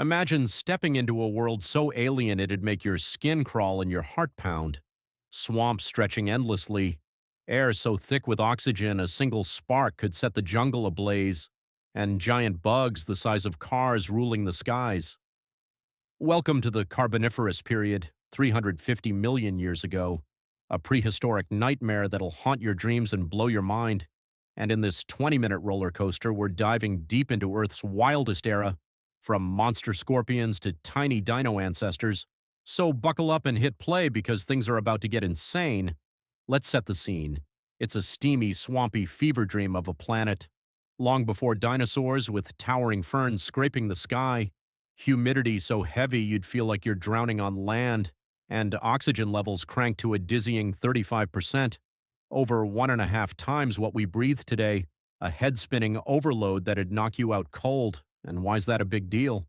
Imagine stepping into a world so alien it'd make your skin crawl and your heart pound. Swamps stretching endlessly, air so thick with oxygen a single spark could set the jungle ablaze, and giant bugs the size of cars ruling the skies. Welcome to the Carboniferous period, 350 million years ago, a prehistoric nightmare that'll haunt your dreams and blow your mind. And in this 20-minute roller coaster, we're diving deep into Earth's wildest era, from monster scorpions to tiny dino ancestors. So buckle up and hit play because things are about to get insane. Let's set the scene. It's a steamy, swampy fever dream of a planet. Long before dinosaurs, with towering ferns scraping the sky, humidity so heavy you'd feel like you're drowning on land, and oxygen levels cranked to a dizzying 35%, over 1.5 times what we breathe today, a head-spinning overload that'd knock you out cold. And why's that a big deal?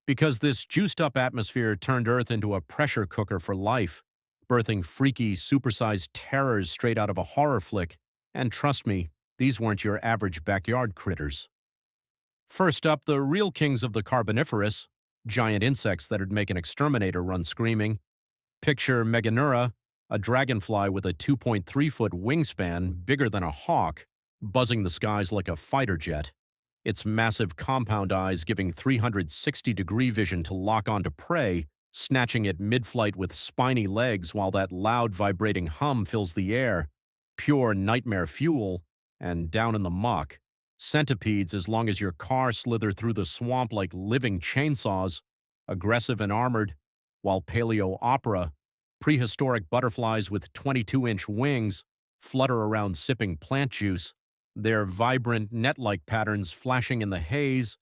Because this juiced-up atmosphere turned Earth into a pressure cooker for life, birthing freaky, supersized terrors straight out of a horror flick. And trust me, these weren't your average backyard critters. First up, the real kings of the Carboniferous, giant insects that'd make an exterminator run screaming. Picture Meganeura, a dragonfly with a 2.3-foot wingspan bigger than a hawk, buzzing the skies like a fighter jet. Its massive compound eyes giving 360-degree vision to lock onto prey, snatching it mid-flight with spiny legs while that loud vibrating hum fills the air. Pure nightmare fuel, and down in the muck. Centipedes as long as your car slither through the swamp like living chainsaws, aggressive and armored, while paleo opera, prehistoric butterflies with 22-inch wings, flutter around sipping plant juice, their vibrant, net-like patterns flashing in the haze.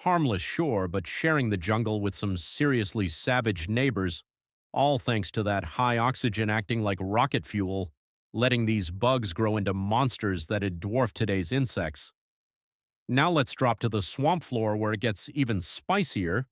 Harmless, sure, but sharing the jungle with some seriously savage neighbors, all thanks to that high oxygen acting like rocket fuel, letting these bugs grow into monsters that'd dwarf today's insects. Now let's drop to the swamp floor where it gets even spicier.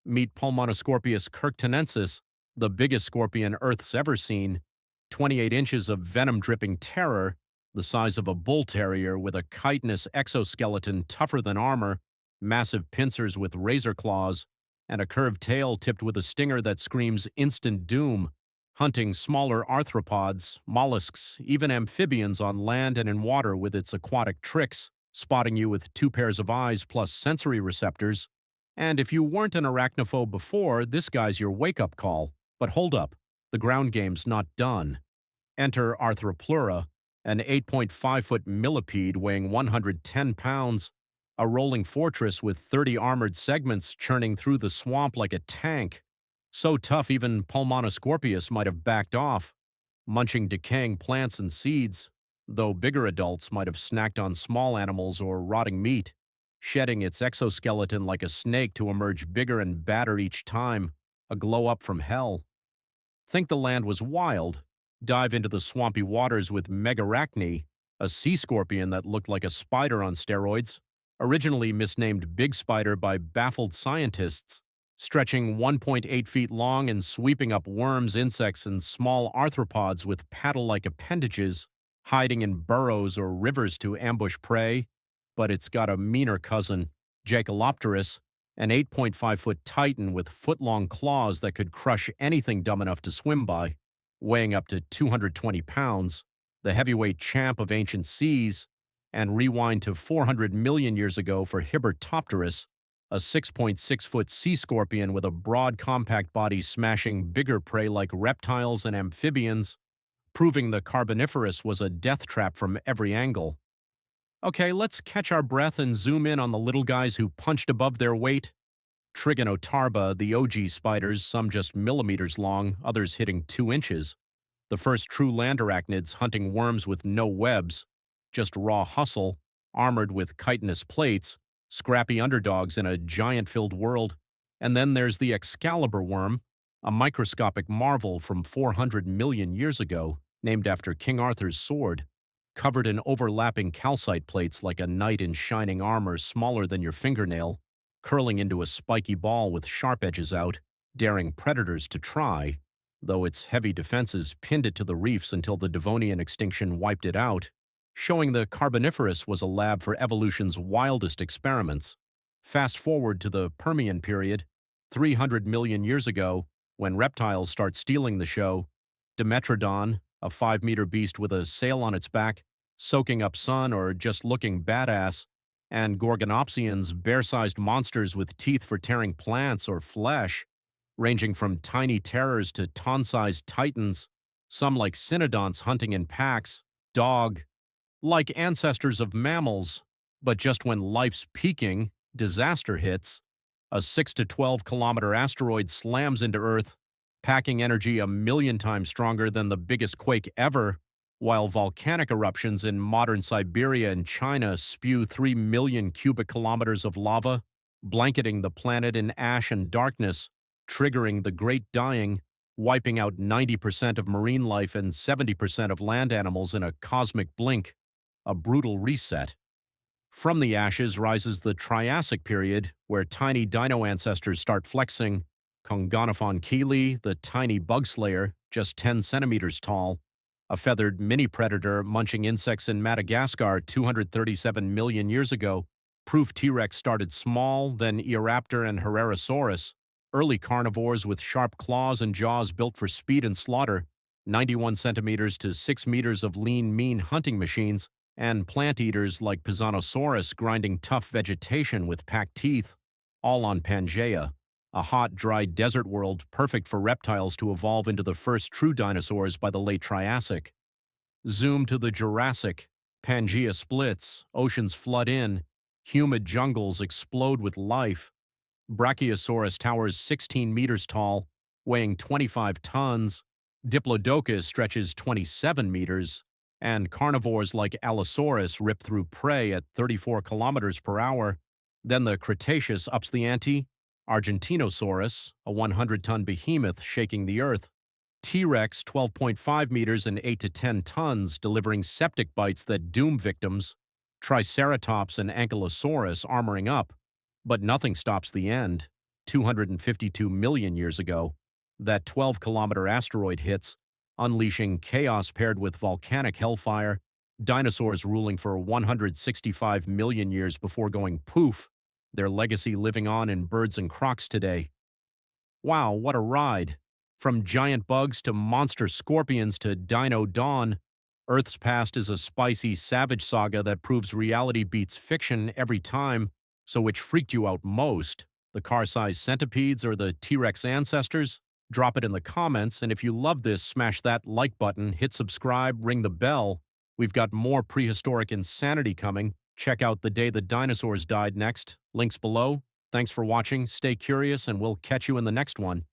Meet Pulmonoscorpius kirktanensis, the biggest scorpion Earth's ever seen, 28 inches of venom-dripping terror, the size of a bull terrier with a chitinous exoskeleton tougher than armor, massive pincers with razor claws, and a curved tail tipped with a stinger that screams instant doom, hunting smaller arthropods, mollusks, even amphibians on land and in water with its aquatic tricks, spotting you with 2 pairs of eyes plus sensory receptors. And if you weren't an arachnophobe before, this guy's your wake-up call. But hold up, the ground game's not done. Enter Arthropleura, an 8.5-foot millipede weighing 110 pounds, a rolling fortress with 30 armored segments churning through the swamp like a tank. So tough even Pulmonoscorpius might have backed off, munching decaying plants and seeds, though bigger adults might have snacked on small animals or rotting meat, shedding its exoskeleton like a snake to emerge bigger and badder each time, a glow-up from hell. Think the land was wild. Dive into the swampy waters with Megarachne, a sea scorpion that looked like a spider on steroids, originally misnamed Big Spider by baffled scientists, stretching 1.8 feet long and sweeping up worms, insects, and small arthropods with paddle-like appendages, hiding in burrows or rivers to ambush prey. But it's got a meaner cousin, Jacalopterus, an 8.5-foot titan with foot-long claws that could crush anything dumb enough to swim by, weighing up to 220 pounds, the heavyweight champ of ancient seas. And rewind to 400 million years ago for Hibertopterus, a 6.6-foot sea scorpion with a broad, compact body smashing bigger prey like reptiles and amphibians, proving the Carboniferous was a death trap from every angle. Okay, let's catch our breath and zoom in on the little guys who punched above their weight. Trigonotarba, the OG spiders, some just millimeters long, others hitting 2 inches. The first true land arachnids hunting worms with no webs, just raw hustle, armored with chitinous plates, scrappy underdogs in a giant-filled world. And then there's the Excalibur worm, a microscopic marvel from 400 million years ago, named after King Arthur's sword, covered in overlapping calcite plates like a knight in shining armor smaller than your fingernail, curling into a spiky ball with sharp edges out, daring predators to try, though its heavy defenses pinned it to the reefs until the Devonian extinction wiped it out, showing the Carboniferous was a lab for evolution's wildest experiments. Fast forward to the Permian period, 300 million years ago, when reptiles start stealing the show. Dimetrodon, a 5-meter beast with a sail on its back, soaking up sun or just looking badass, and Gorgonopsians, bear-sized monsters with teeth for tearing plants or flesh, ranging from tiny terrors to ton-sized titans, some like cynodonts hunting in packs, dog, like ancestors of mammals, but just when life's peaking, disaster hits, a 6 to 12-kilometer asteroid slams into Earth, packing energy 1,000,000 times stronger than the biggest quake ever, while volcanic eruptions in modern Siberia and China spew 3 million cubic kilometers of lava, blanketing the planet in ash and darkness, triggering the Great Dying, wiping out 90% of marine life and 70% of land animals in a cosmic blink, a brutal reset. From the ashes rises the Triassic period, where tiny dino ancestors start flexing. Kongonophan Keeley, the tiny bug slayer, just 10 centimeters tall, a feathered mini-predator munching insects in Madagascar 237 million years ago, proof T-Rex started small, then Eoraptor and Herrerasaurus, early carnivores with sharp claws and jaws built for speed and slaughter, 91 centimeters to 6 meters of lean, mean hunting machines, and plant eaters like Pisanosaurus grinding tough vegetation with packed teeth, all on Pangaea, a hot, dry desert world perfect for reptiles to evolve into the first true dinosaurs by the late Triassic. Zoom to the Jurassic. Pangaea splits, oceans flood in, humid jungles explode with life. Brachiosaurus towers 16 meters tall, weighing 25 tons. Diplodocus stretches 27 meters. And carnivores like Allosaurus rip through prey at 34 kilometers per hour. Then the Cretaceous ups the ante. Argentinosaurus, a 100-ton behemoth shaking the earth. T-Rex, 12.5 meters and 8 to 10 tons, delivering septic bites that doom victims. Triceratops and Ankylosaurus armoring up. But nothing stops the end. 252 million years ago, that 12-kilometer asteroid hits, unleashing chaos paired with volcanic hellfire, dinosaurs ruling for 165 million years before going poof, their legacy living on in birds and crocs today. Wow, what a ride! From giant bugs to monster scorpions to Dino Dawn, Earth's past is a spicy, savage saga that proves reality beats fiction every time. So which freaked you out most? The car-sized centipedes or the T-Rex ancestors? Drop it in the comments, and if you love this, smash that like button, hit subscribe, ring the bell. We've got more prehistoric insanity coming. Check out The Day the Dinosaurs Died next. Links below. Thanks for watching, stay curious, and we'll catch you in the next one.